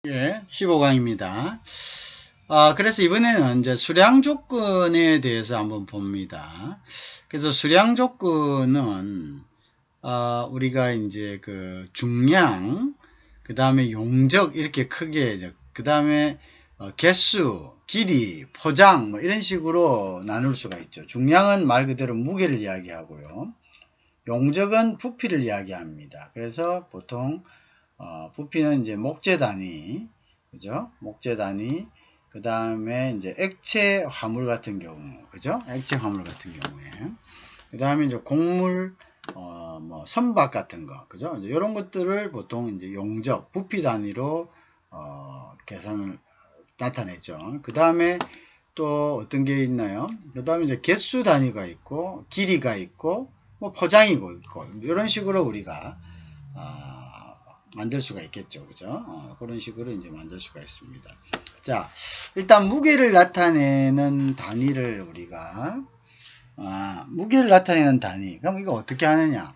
예, 15강입니다. 그래서 이번에는 이제 수량 조건에 대해서 한번 봅니다. 그래서 수량 조건은, 우리가 이제 그 중량, 그 다음에 용적, 이렇게 크게, 그 다음에 개수, 길이, 포장, 뭐 이런 식으로 나눌 수가 있죠. 중량은 말 그대로 무게를 이야기하고요. 용적은 부피를 이야기합니다. 그래서 보통 부피는 이제 목재 단위, 그죠? 목재 단위. 그 다음에 이제 액체 화물 같은 경우, 그죠? 액체 화물 같은 경우에. 그 다음에 이제 곡물, 뭐 선박 같은 거, 그죠? 이제 이런 것들을 보통 이제 용적, 부피 단위로 계산을 나타내죠. 그 다음에 또 어떤 게 있나요? 그 다음에 이제 개수 단위가 있고, 길이가 있고, 뭐 포장이고 있고, 이런 식으로 우리가 만들 수가 있겠죠. 그죠? 그런 식으로 이제 만들 수가 있습니다. 자, 일단 무게를 나타내는 단위를 우리가, 무게를 나타내는 단위. 그럼 이거 어떻게 하느냐?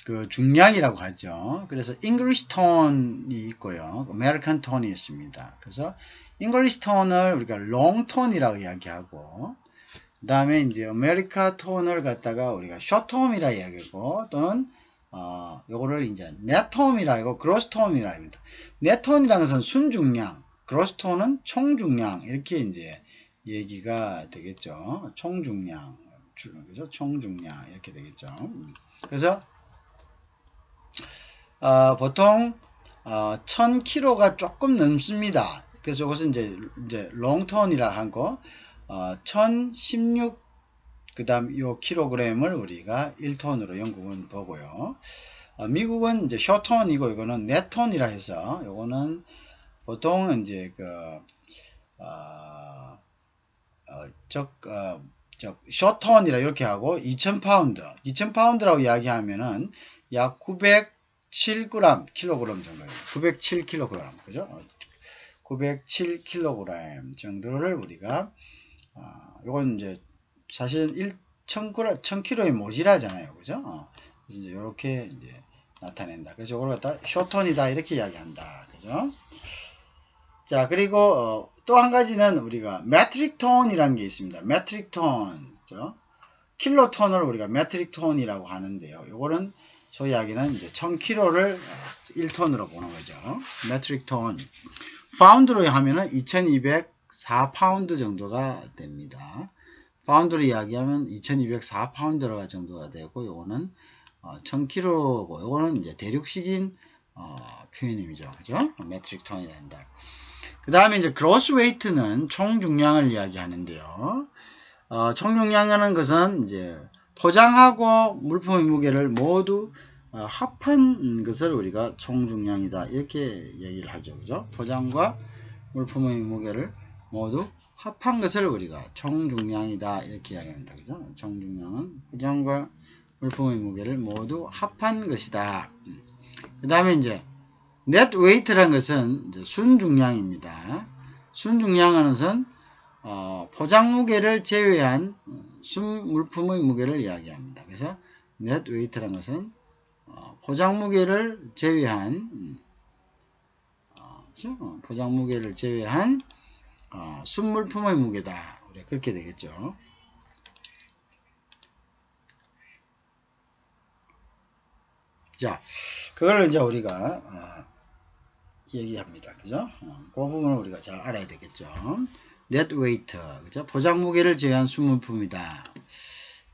그 중량이라고 하죠. 그래서 English tone이 있고요. American tone이 있습니다. 그래서 English tone을 우리가 long tone이라고 이야기하고, 그 다음에 이제 America tone을 갖다가 우리가 short tone이라 이야기하고, 또는 요거를 이제 net tone이라 하고 gross tone이라 합니다. net tone이라는 것은 순중량, gross tone은 총중량, 이렇게 이제 얘기가 되겠죠. 총중량, 그래서 총중량 이렇게 되겠죠. 그래서 보통 1000kg가 조금 넘습니다. 그래서 이것은 이제 롱톤이라 하고 1016 그 다음 요 킬로그램을 우리가 1톤으로 영국은 보고요. 미국은 이제 쇼톤이고 이거는 네톤이라 해서 요거는 보통 이제 쇼톤이라 이렇게 하고 2000파운드라고 이야기하면은 약 907g 킬로그램 정도, 907kg, 그죠? 907kg 정도를 우리가 요건 이제 사실은 1000kg에 모자라잖아요, 그죠? 그래서 이제 이렇게 이제 나타낸다. 그래서 이걸 갖다 쇼톤이다 이렇게 이야기한다, 그죠? 자, 그리고 또 한 가지는 우리가 메트릭 톤이라는 게 있습니다. 메트릭 톤, 그죠? 킬로톤을 우리가 메트릭 톤이라고 하는데요. 요거는 소위 이야기는 이제 1000kg를 1톤으로 보는 거죠. 메트릭 톤. 파운드로 하면은 2204파운드 정도가 됩니다. 파운드로 이야기하면 2204파운드 정도가 되고, 요거는 1000kg고, 요거는 이제 대륙식인 표현임이죠. 그죠? 메트릭 톤이 된다. 그 다음에 이제 그로스 웨이트는 총중량을 이야기하는데요. 총중량이라는 것은 이제 포장하고 물품의 무게를 모두 합한 것을 우리가 총중량이다 이렇게 얘기를 하죠. 그죠? 포장과 물품의 무게를 모두 합한 것을 우리가 총중량이다 이렇게 이야기합니다. 그죠? 총중량은 포장과 물품의 무게를 모두 합한 것이다. 그 다음에 이제 net weight라는 것은 이제 순중량입니다. 순중량하는 것은 포장 무게를 제외한 순 물품의 무게를 이야기합니다. 그래서 net weight라는 것은 포장 무게를 제외한 포장 무게를 제외한 순물품의 무게다. 그렇게 되겠죠. 자, 그걸 이제 우리가 얘기합니다. 그죠? 그 부분을 우리가 잘 알아야 되겠죠. net weight, 그죠? 포장 무게를 제외한 순물품이다.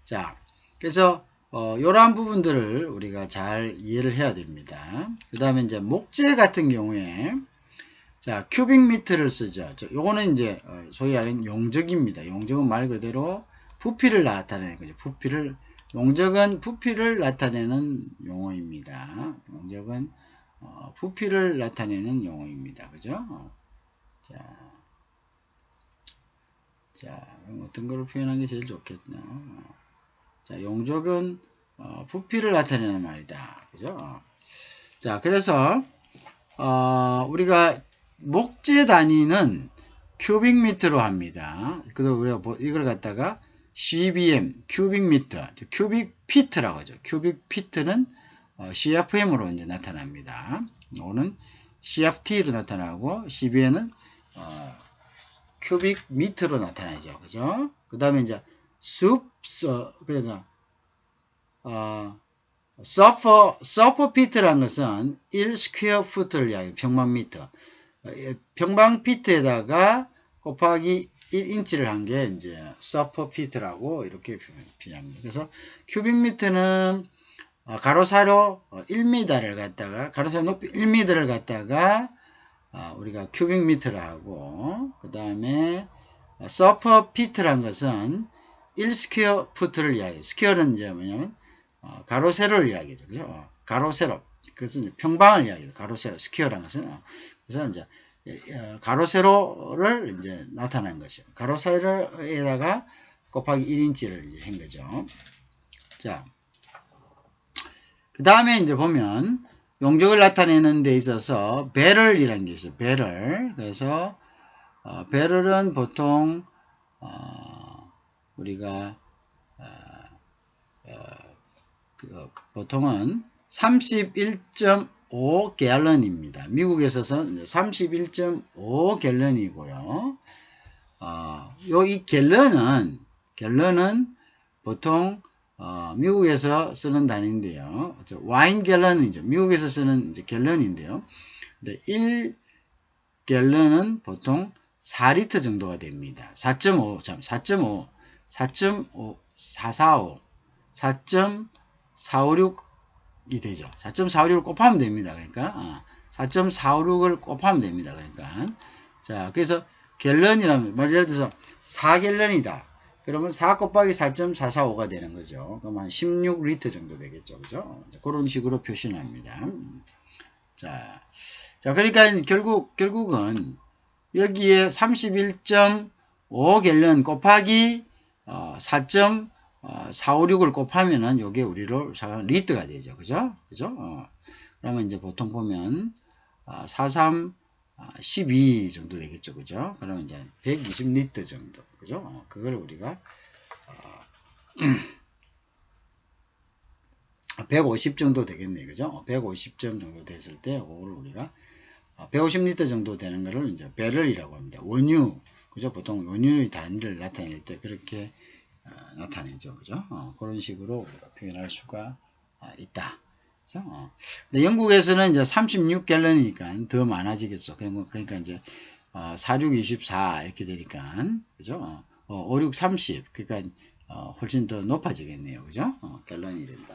자, 그래서 이러한 부분들을 우리가 잘 이해를 해야 됩니다. 그 다음에 이제 목재 같은 경우에 자, 큐빅미터를 쓰죠. 요거는 이제 소위 말하는 용적입니다. 용적은 말 그대로 부피를 나타내는 거죠. 용적은 부피를 나타내는 용어입니다. 용적은 부피를 나타내는 용어입니다. 그죠? 자, 그럼 어떤 걸 표현하는 게 제일 좋겠나? 자, 용적은 부피를 나타내는 말이다. 그죠? 자, 그래서 우리가 목재 단위는 큐빅미터로 합니다. 그래서 우리가 이걸 갖다가 CBM, 큐빅미터, 큐빅피트라고 하죠. 큐빅피트는 CFM으로 이제 나타납니다. 이거는 CFT로 나타나고 CBN은 큐빅 미터로 나타나죠. 그죠? 그 다음에 이제 그러니까 서퍼 피트라는 것은 1 스퀘어 푸트를 이야기해요. 평방미터. 평방피트에다가 곱하기 1인치를 한 게 이제 서퍼 피트라고 이렇게 표현합니다. 그래서 큐빅미터는 가로 세로 1m를 갖다가 가로 세로 높이 1m를 갖다가 우리가 큐빅미터를 하고 그 다음에 서퍼 피트란 것은 1 스퀘어 푸트를 이야기해요. 스퀘어는 이제 뭐냐면 가로 세로를 이야기해요. 그죠? 가로 세로. 그것은 이제 평방을 이야기해요. 가로 세로. 스퀘어란 것은 그래서 이제 가로 세로를 이제 나타낸 것이죠. 가로 세로에다가 곱하기 1인치를 이제 한 거죠. 자, 그 다음에 이제 보면 용적을 나타내는 데 있어서 배럴이라는 게 있어요. 배럴. 그래서 배럴은 보통 우리가 보통은 31.5 갤런입니다. 미국에서는 31.5 갤런이고요. 이 갤런은 보통 미국에서 쓰는 단위인데요. 와인 갤런이죠. 미국에서 쓰는 이제 갤런인데요. 근데 1 갤런은 보통 4리터 정도가 됩니다. 4.446이 되죠. 4.456을 곱하면 됩니다. 그러니까 4.456을 곱하면 됩니다. 그러니까 자, 그래서 갤런이라면 예를 들어서 4갤런이다. 그러면 4 곱하기 4.445가 되는 거죠. 그럼 한 16리터 정도 되겠죠. 그죠? 그런 식으로 표시를 합니다. 자, 그러니까 결국은 여기에 31.5 갤런 곱하기 4.456을 곱하면은 요게 우리로 리터가 되죠. 그죠? 그러면 이제 보통 보면 43 12 정도 되겠죠. 그죠? 그러면 이제 120리터 정도. 그죠? 그걸 우리가 150 정도 되겠네. 그죠? 150점 정도 됐을 때 그걸 우리가 150리터 정도 되는 거를 이제 배럴이라고 합니다. 원유. 그죠? 보통 원유의 단위를 나타낼 때 그렇게 나타내죠. 그죠? 그런 식으로 우리가 표현할 수가 있다. 근데 영국에서는 이제 36갤런이니까 더 많아지겠죠. 그러니까 이제 46, 24 이렇게 되니까 그죠? 56, 30 그러니까 훨씬 더 높아지겠네요. 그죠? 갤런이 된다.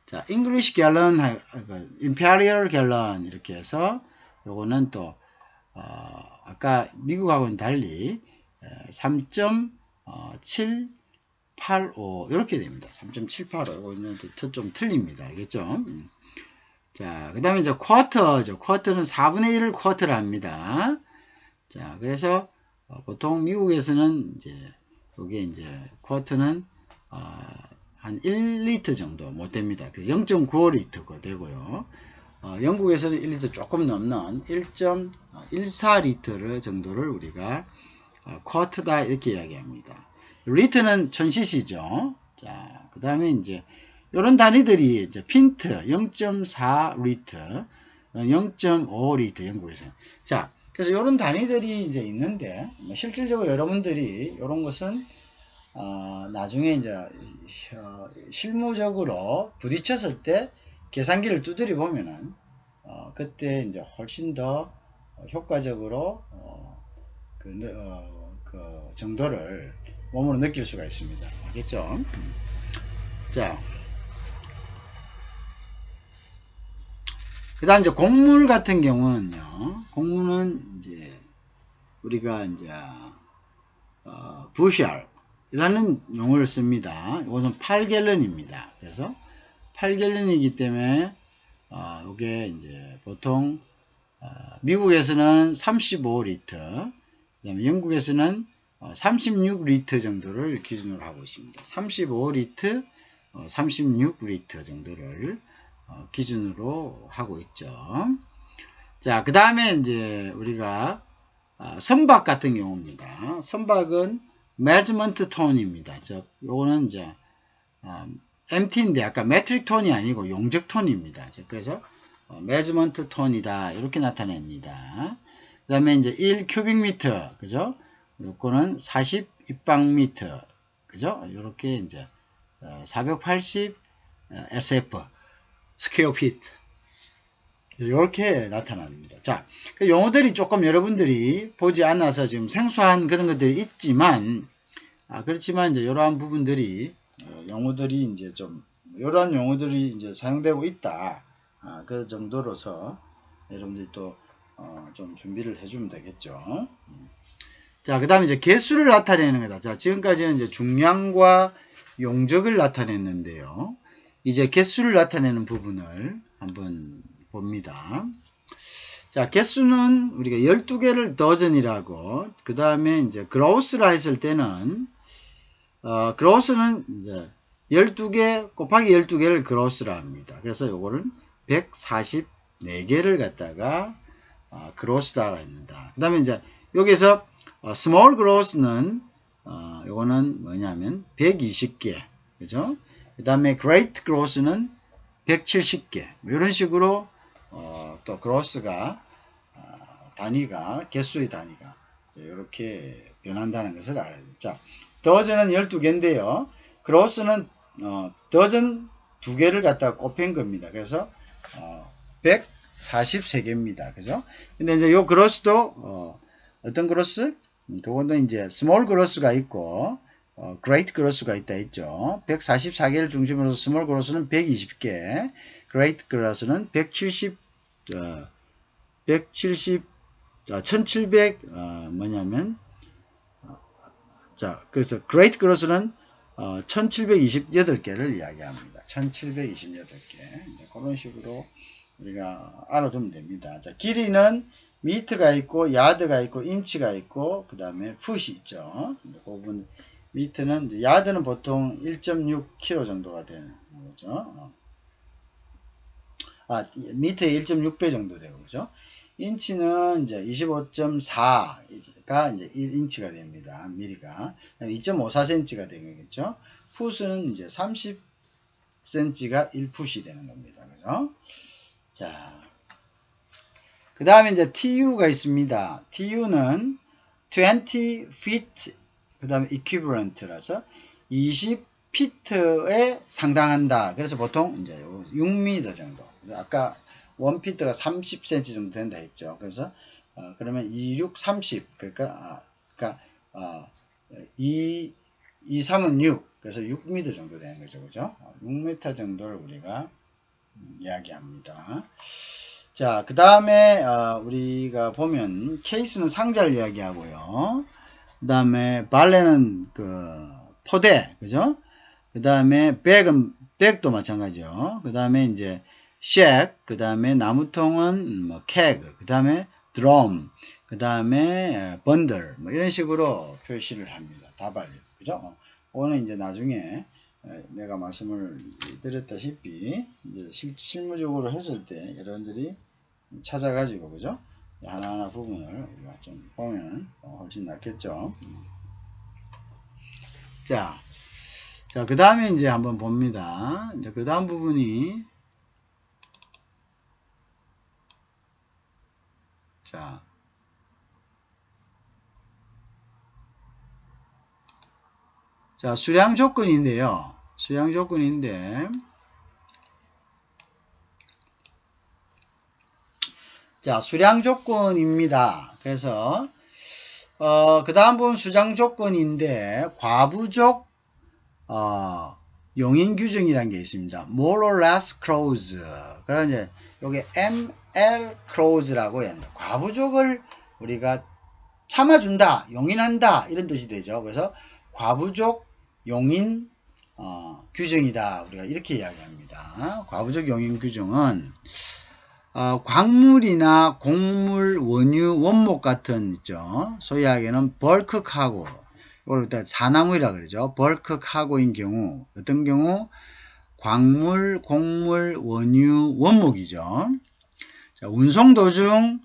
자, English 갤런, Imperial 갤런 이렇게 해서 요거는 또 아까 미국하고는 달리 3.785 이렇게 됩니다. 3.785 이거는 또 좀 틀립니다. 알겠죠? 자, 그 다음에 이제 쿼터죠. 쿼터는 4분의 1을 쿼터를 합니다. 자, 그래서 보통 미국에서는 이제 요게 이제 쿼터는 한 1리터 정도 못 됩니다. 그래서 0.95리터가 되고요. 영국에서는 1리터 조금 넘는 1.14리터 정도를 우리가 쿼터다 이렇게 이야기합니다. 리터는 1000cc죠. 자, 그 다음에 이제 이런 단위들이 이제 핀트 0.4리터, 0.5리터 영국에서는. 자, 그래서 이런 단위들이 이제 있는데 실질적으로 여러분들이 이런 것은 나중에 이제 실무적으로 부딪혔을 때 계산기를 두드려 보면은 그때 이제 훨씬 더 효과적으로 그 정도를 몸으로 느낄 수가 있습니다. 알겠죠? 자, 그 다음 이제 곡물 같은 경우는요, 곡물은 이제 우리가 이제 부셜이라는 용어를 씁니다. 이것은 8갤런입니다. 그래서 8갤런이기 때문에 이게 이제 보통 미국에서는 35리터, 그다음에 영국에서는 36리터 정도를 기준으로 하고 있습니다. 35리터, 36리터 정도를 기준으로 하고 있죠. 자, 그 다음에 이제 우리가 선박 같은 경우입니다. 선박은 measurement 톤입니다. 요거는 이제 MT인데 아까 메트릭 톤이 아니고 용적 톤입니다. 그래서 measurement 톤이다. 이렇게 나타냅니다. 그 다음에 이제 1 큐빅미터, 그죠? 요거는 40 입방미터, 그죠? 요렇게 이제 480 SF 스퀘어 피트 이렇게 나타납니다. 자, 그 용어들이 조금 여러분들이 보지 않아서 지금 생소한 그런 것들이 있지만, 그렇지만 이제 이러한 부분들이 용어들이 이제 좀 이러한 용어들이 이제 사용되고 있다. 그 정도로서 여러분들이 또 좀 준비를 해주면 되겠죠. 자, 그 다음에 이제 개수를 나타내는 거다. 자, 지금까지는 이제 중량과 용적을 나타냈는데요. 이제 개수를 나타내는 부분을 한번 봅니다. 자, 개수는 우리가 12개를 더전이라고, 그 다음에 이제 그로스라 했을 때는, 그로스는 이제 12개 곱하기 12개를 그로스라 합니다. 그래서 요거는 144개를 갖다가, 그로스다가 했는다. 그 다음에 이제 여기서, 스몰 그로스는, 요거는 뭐냐면 120개. 그죠? 그 다음에 great gross는 170개. 이런 식으로, 또 gross가, 단위가, 개수의 단위가, 이렇게 변한다는 것을 알아야 돼요. 자, 더전은 12개인데요. gross는, 더전 2개를 갖다가 곱한 겁니다. 그래서, 143개입니다. 그죠? 근데 이제 요 gross도, 어떤 gross? 그거는 이제 small gross가 있고, great gross가 있다 했죠. 144개를 중심으로 small gross는 120개, great gross는 1700, 뭐냐면, 자, 그래서 great gross는 1728개를 이야기합니다. 1728개. 그런 식으로 우리가 알아두면 됩니다. 자, 길이는 미터가 있고, 야드가 있고, 인치가 있고, 그 다음에 풋이 있죠. 그 부분, 미터는, 야드는 보통 1.6kg 정도가 되는 거죠. 미터의 1.6배 정도 되고, 그죠? 인치는 이제 25.4가 이제 1인치가 됩니다. 미리가. 2.54cm가 되겠죠? 풋은 이제 30cm가 1풋이 되는 겁니다. 그죠? 자. 그 다음에 이제 TU가 있습니다. TU는 20 feet, 그 다음에 equivalent라서 20피트에 상당한다. 그래서 보통 이제 6m 정도. 아까 1피트가 30cm 정도 된다 했죠. 그래서, 그러면 26, 30. 그러니까 2, 3은 6. 그래서 6m 정도 되는 거죠. 그죠? 6m 정도를 우리가 이야기합니다. 자, 그 다음에 우리가 보면 케이스는 상자를 이야기하고요. 그 다음에 발레는 포대, 그죠? 그 다음에 백도 마찬가지요. 그 다음에 이제 쉑, 그 다음에 나무통은 뭐 케그, 그 다음에 드럼, 그 다음에 번들, 뭐 이런 식으로 표시를 합니다. 다발, 그죠? 오늘 이제 나중에 내가 말씀을 드렸다시피 이제 실무적으로 했을 때 여러분들이 찾아가지고, 그죠? 하나하나 부분을 우리가 좀 보면 훨씬 낫겠죠. 자, 그 다음에 이제 한번 봅니다. 이제 그 다음 부분이, 자, 수량 조건인데요. 수량 조건인데, 자, 수량 조건입니다. 그래서, 그 다음 부분 수량 조건인데, 과부족, 용인 규정이라는 게 있습니다. more or less clause. 그래서 이제, 요게 ML clause라고 합니다. 과부족을 우리가 참아준다, 용인한다, 이런 뜻이 되죠. 그래서, 과부족 용인, 규정이다. 우리가 이렇게 이야기합니다. 과부족 용인 규정은, 광물이나 곡물, 원유, 원목 같은 있죠. 소위 하기에는 벌크 카고, 이걸 일단 사나무이라 그러죠. 벌크 카고인 경우, 어떤 경우? 광물, 곡물, 원유, 원목이죠. 자, 운송 도중,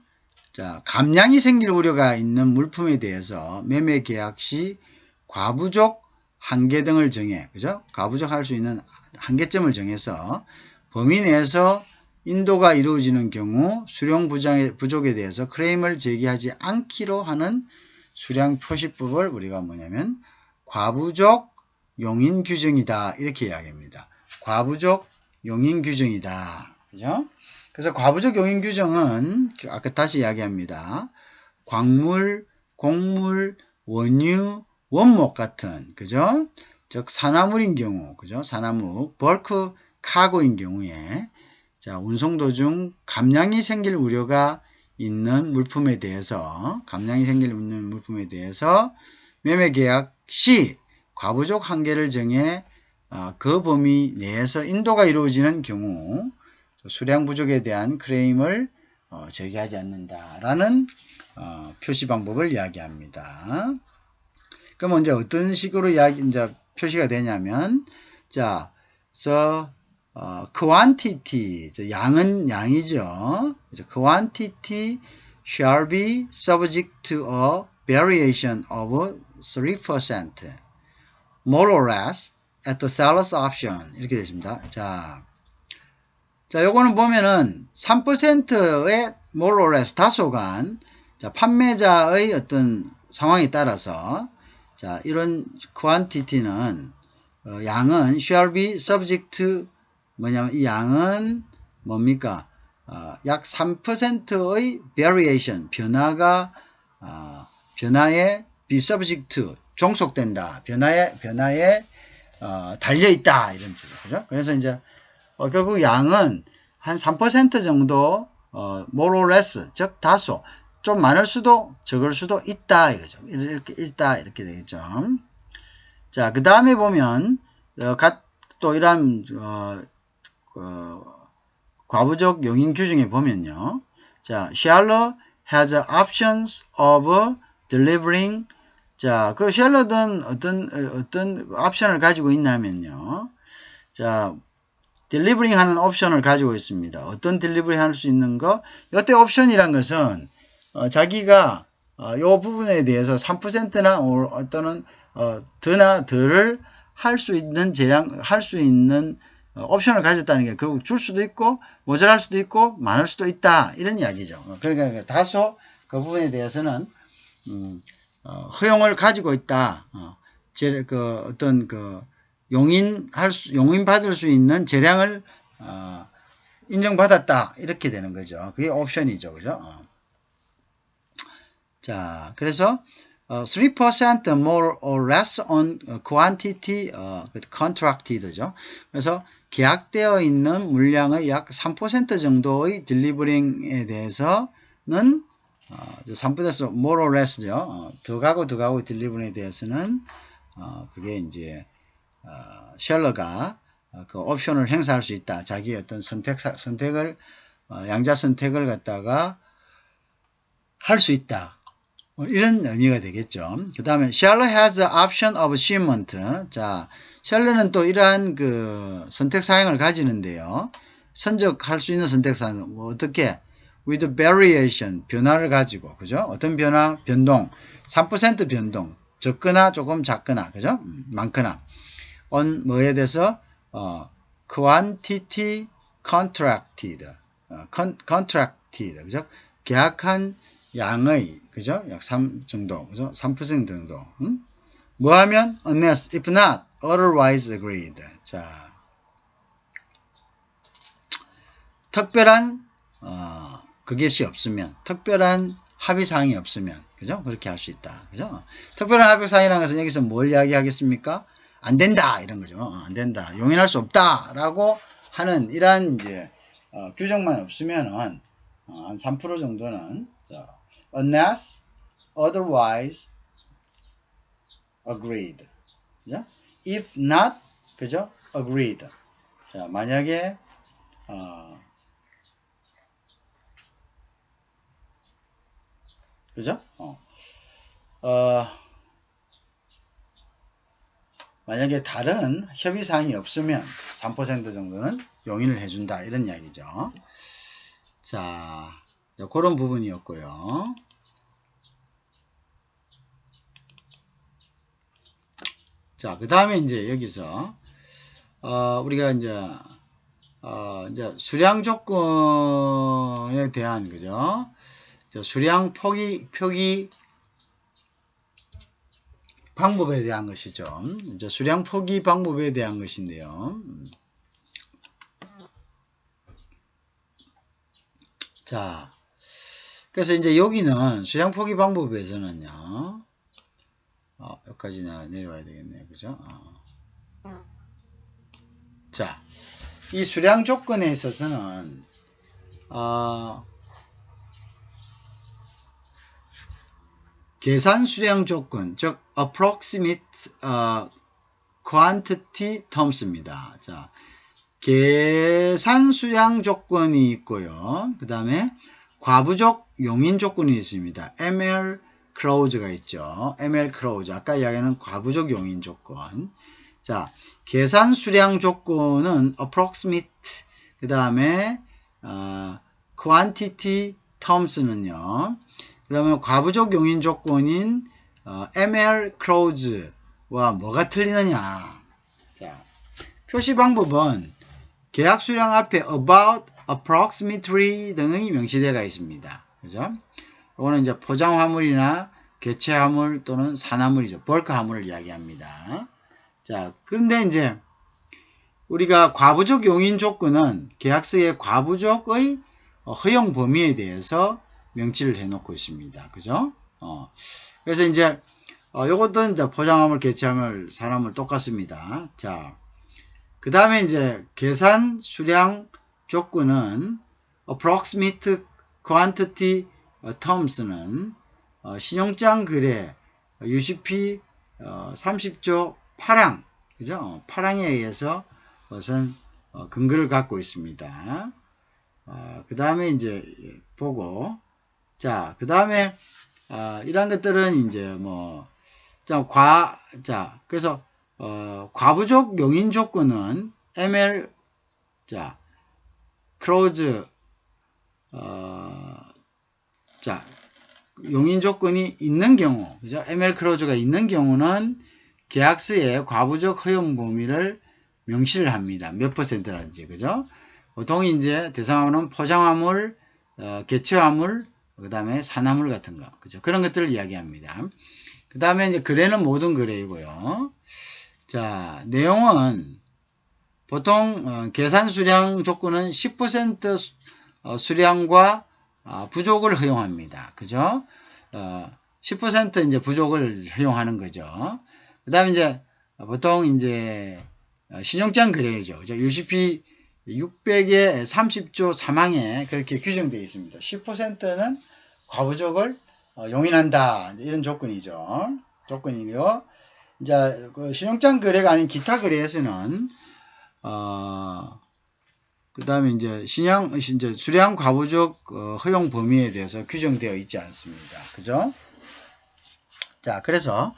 자, 감량이 생길 우려가 있는 물품에 대해서 매매 계약 시 과부족 한계 등을 정해, 그죠? 과부족할 수 있는 한계점을 정해서 범위 내에서 인도가 이루어지는 경우 수령 부족에 대해서 크레임을 제기하지 않기로 하는 수량 표시법을 우리가 뭐냐면 과부족 용인 규정이다 이렇게 이야기합니다. 과부족 용인 규정이다. 그죠? 그래서 과부족 용인 규정은 아까 다시 이야기합니다. 광물, 곡물, 원유, 원목 같은 그죠? 즉 산화물인 경우 그죠? 산화물, 벌크 카고인 경우에 자, 운송 도중 감량이 생길 우려가 있는 물품에 대해서 매매 계약 시 과부족 한계를 정해 그 범위 내에서 인도가 이루어지는 경우 수량 부족에 대한 크레임을 제기하지 않는다라는 표시 방법을 이야기합니다. 그럼 이제 어떤 식으로 이제 표시가 되냐면 자, quantity 양은 양이죠. quantity shall be subject to a variation of 3% more or less at the seller's option 이렇게 되십니다. 자, 요거는 보면은 3%의 more or less 다소간 자, 판매자의 어떤 상황에 따라서 자, 이런 quantity는 양은 shall be subject to 뭐냐면 이 양은 뭡니까? 약 3%의 variation 변화에 be subject to 종속된다. 변화에 달려있다. 이런 뜻이죠. 그죠? 그래서 이제 결국 양은 한 3% 정도 more or less 즉 다소 좀 많을 수도 적을 수도 있다 이거죠. 이렇게 있다 이렇게 되겠죠. 자, 그 다음에 보면 또 이러한 과부족 용인 규정에 보면요. 자, shall has options of delivering 자, 그 쉘러든 어떤 옵션을 가지고 있냐면요. 자, 딜리버링 하는 옵션을 가지고 있습니다. 어떤 딜리버링 할 수 있는 거? 이때 옵션이란 것은 자기가 요 부분에 대해서 3%나 또는 더나 덜을 할 수 있는 옵션을 가졌다는 게 결국 줄 수도 있고 모자랄 수도 있고 많을 수도 있다 이런 이야기죠. 그러니까 다소 그 부분에 대해서는 허용을 가지고 있다. 용인받을 수 있는 재량을 인정받았다 이렇게 되는 거죠. 그게 옵션이죠, 그죠? 자, 그래서 3% more or less on quantity contracted죠. 그래서 계약되어 있는 물량의 약 3% 정도의 딜리버링에 대해서는 3% more or less죠. 더 가고 딜리버링에 대해서는 그게 이제 셀러가 그 옵션을 행사할 수 있다. 자기의 어떤 선택을 양자 선택을 갖다가 할 수 있다. 이런 의미가 되겠죠. 그 다음에 seller has the option of shipment. 자, 셀러는 또 이러한 그 선택 사항을 가지는데요. 선적할 수 있는 선택 사항은 뭐 어떻게? with variation 변화를 가지고 그죠? 어떤 변화? 변동. 3% 변동. 적거나 조금 작거나 그죠? 많거나. on 뭐에 대해서 quantity contracted. contracted. 그죠? 계약한 양의 그죠? 약 3 정도. 그죠? 3% 정도. 뭐 하면 unless if not otherwise agreed. 자. 특별한 그것이 없으면 특별한 합의사항이 없으면 그죠? 그렇게 할 수 있다. 그죠? 특별한 합의사항이라는 것은 여기서 뭘 이야기하겠습니까? 안 된다 이런 거죠. 안 된다. 용인할 수 없다라고 하는 이러한 이제 규정만 없으면은 한 3% 정도는 unless otherwise agreed. 그죠? if not 그죠? agreed. 자, 만약에 그죠? 만약에 다른 협의사항이 없으면 3% 정도는 용인을 해준다. 이런 이야기죠. 자, 그런 부분이었고요. 자, 그 다음에 이제 여기서, 우리가 이제, 이제 수량 조건에 대한, 그죠? 수량 표기 방법에 대한 것이죠. 이제 수량 표기 방법에 대한 것인데요. 자, 그래서 이제 여기는 수량 표기 방법에서는요. 여기까지 내려와야 되겠네요. 그죠? 자, 이 수량 조건에 있어서는 계산 수량 조건, 즉 approximate quantity terms입니다. 자, 계산 수량 조건이 있고요. 그 다음에 과부족 용인 조건이 있습니다. ML clause가 있죠. ML clause. 아까 이야기하는 과부족 용인 조건. 자, 계산 수량 조건은 approximate, 그 다음에 quantity terms는요. 그러면 과부족 용인 조건인 ML clause와 뭐가 틀리느냐? 자, 표시 방법은 계약 수량 앞에 about, approximately 등의 명시대가 있습니다. 그죠? 이거는 이제 포장 화물이나 개체 화물 또는 산화물이죠. 벌크 화물을 이야기합니다. 자, 그런데 이제 우리가 과부족 용인 조건은 계약서의 과부족의 허용 범위에 대해서 명치를 해놓고 있습니다. 그죠? 그래서 이제 요것도 이제 포장화물, 개체화물, 산화물 똑같습니다. 자, 그 다음에 이제 계산 수량 조건은 approximate quantity terms는 신용장 거래 UCP 30조 8항, 그죠? 8항에 의해서 우선 근거를 갖고 있습니다. 그 다음에 이제 보고, 자, 그 다음에 이런 것들은 이제 그래서 과부족 용인 조건은 ML clause 용인 조건이 있는 경우, 그죠? ML clause가 있는 경우는 계약서에 과부족 허용 범위를 명시를 합니다. 몇 %라든지, 그죠? 보통 이제 대상화물은 포장화물, 개체화물, 그 다음에 산화물 같은 거, 그죠? 그런 것들을 이야기합니다. 그 다음에 이제 거래는 모든 거래이고요. 자, 내용은 보통 계산 수량 조건은 10% 수량과 부족을 허용합니다. 그죠? 10% 이제 부족을 허용하는 거죠. 그 다음에 이제 보통 이제 신용장 거래죠. 그죠? UCP 600의 30조 3항에 그렇게 규정되어 있습니다. 10%는 과부족을 용인한다. 이런 조건이죠. 조건이고요. 이제 그 신용장 거래가 아닌 기타 거래에서는 그 다음에 이제 수량 과부족 허용 범위에 대해서 규정되어 있지 않습니다. 그죠? 자, 그래서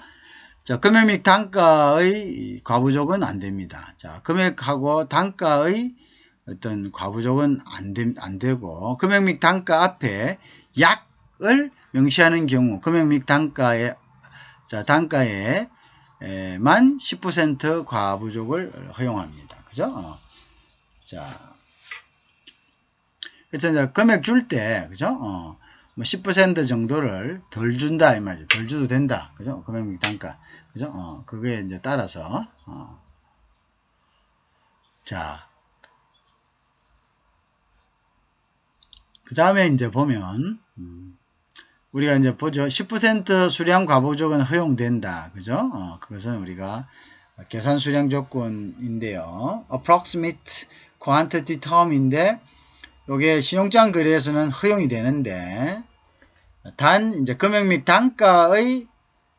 금액 및 단가의 과부족은 안 됩니다. 자, 금액하고 단가의 어떤 과부족은 안 되고, 금액 및 단가 앞에 약을 명시하는 경우, 금액 및 단가에 만 10% 과부족을 허용합니다. 그죠? 자, 그래서 이제 금액 줄 때, 그죠? 10% 정도를 덜 준다, 이 말이죠. 덜 줘도 된다. 그죠? 금액 및 단가. 그죠? 그거에 이제 따라서, 자. 그 다음에 이제 보면, 우리가 이제 보죠. 10% 수량 과부족은 허용된다. 그죠? 그것은 우리가 계산 수량 조건인데요. approximate quantity term인데, 요게 신용장 거래에서는 허용이 되는데, 단, 이제 금액 및 단가의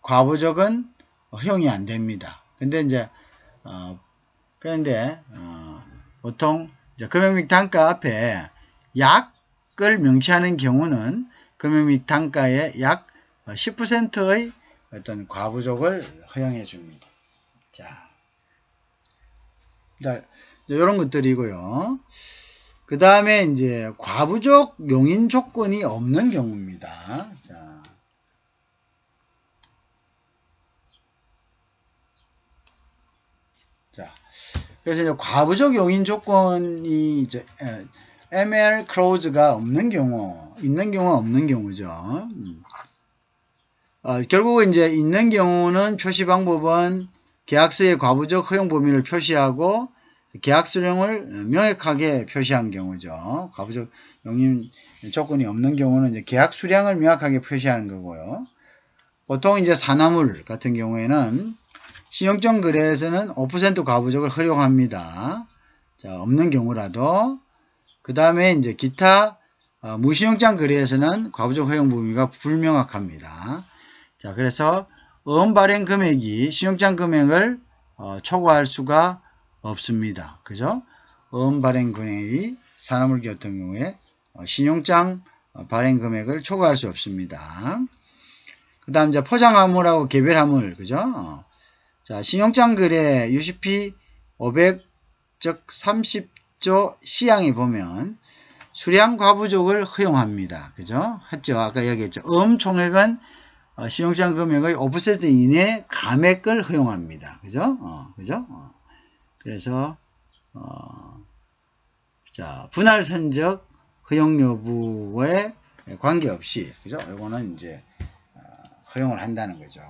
과부족은 허용이 안 됩니다. 근데 이제, 보통, 이제 금액 및 단가 앞에 약을 명시하는 경우는 금액 및 단가의 약 10%의 어떤 과부족을 허용해 줍니다. 자, 이런 것들이고요. 그 다음에 이제 과부족 용인 조건이 없는 경우입니다. 자, 그래서 이제 과부적 용인 조건이 이제 ML clause가 없는 경우, 있는 경우 없는 경우죠. 결국은 이제 있는 경우는 표시 방법은 계약서의 과부적 허용 범위를 표시하고 계약 수령을 명확하게 표시한 경우죠. 과부적 용인 조건이 없는 경우는 이제 계약 수량을 명확하게 표시하는 거고요. 보통 이제 사나물 같은 경우에는 신용증 거래에서는 5% 과부적을 허용합니다. 자, 없는 경우라도. 그 다음에 이제 기타 무신용장 거래에서는 과부적 허용 범위가 불명확합니다. 자, 그래서 발행 금액이 신용장 금액을 초과할 수가 없습니다. 그죠? 발행 금액이 사나물 같은 경우에 신용장 발행 금액을 초과할 수 없습니다. 그 다음 이제 포장화물하고 개별화물, 그죠? 자, 신용장 거래 UCP 500 즉 30조 C항에 보면 수량 과부족을 허용합니다. 그죠? 했죠? 아까 얘기했죠. 총액은 신용장 금액의 5% 이내 감액을 허용합니다. 그죠? 그죠? 그래서 자, 분할 선적 허용 여부에 관계없이, 그죠? 이거는 이제 허용을 한다는 거죠.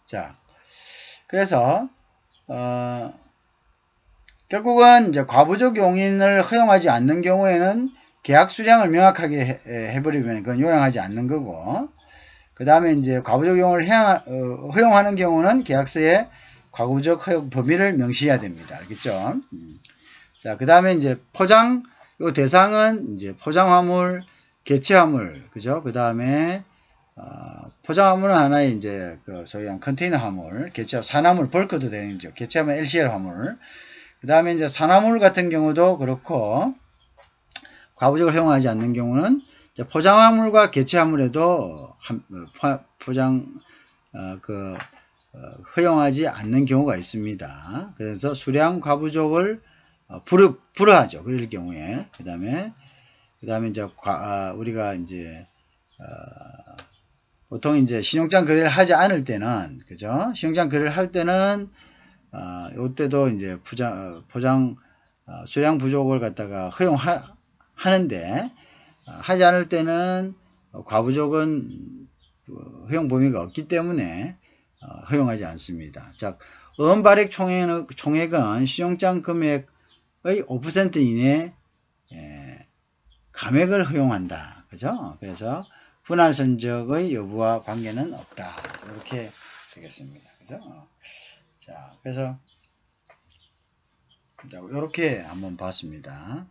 자, 그래서 결국은 이제 과부적 용인을 허용하지 않는 경우에는 계약 수량을 명확하게 해버리면 그건 요양하지 않는 거고, 그 다음에 이제 과부적 용을 허용하는 경우는 계약서에 과부적 허용 범위를 명시해야 됩니다. 알겠죠? 자, 그 다음에 이제 포장, 요 대상은 이제 포장화물, 개체화물, 그죠? 그 다음에 포장화물은 하나의 이제 소위 한 컨테이너 화물, 개체 산화물 벌크도 되는죠. 개체화물 LCL 화물. 그 다음에 이제 산화물 같은 경우도 그렇고, 과부적을 허용하지 않는 경우는 포장화물과 개체화물에도 허용하지 않는 경우가 있습니다. 그래서 수량 과부적을 불허하죠. 그럴 경우에. 그 다음에 이제 우리가 이제 보통 이제 신용장 거래를 하지 않을 때는, 그죠? 신용장 거래를 할 때는 이때도 이제 포장 수량 부족을 갖다가 허용하는데, 하지 않을 때는 과부족은 허용 범위가 없기 때문에 허용하지 않습니다. 자, 발행 총액은 신용장 금액의 5% 이내 감액을 허용한다. 그죠? 그래서 분할 선적의 여부와 관계는 없다. 이렇게 되겠습니다. 그죠? 자, 그래서 이렇게 한번 봤습니다.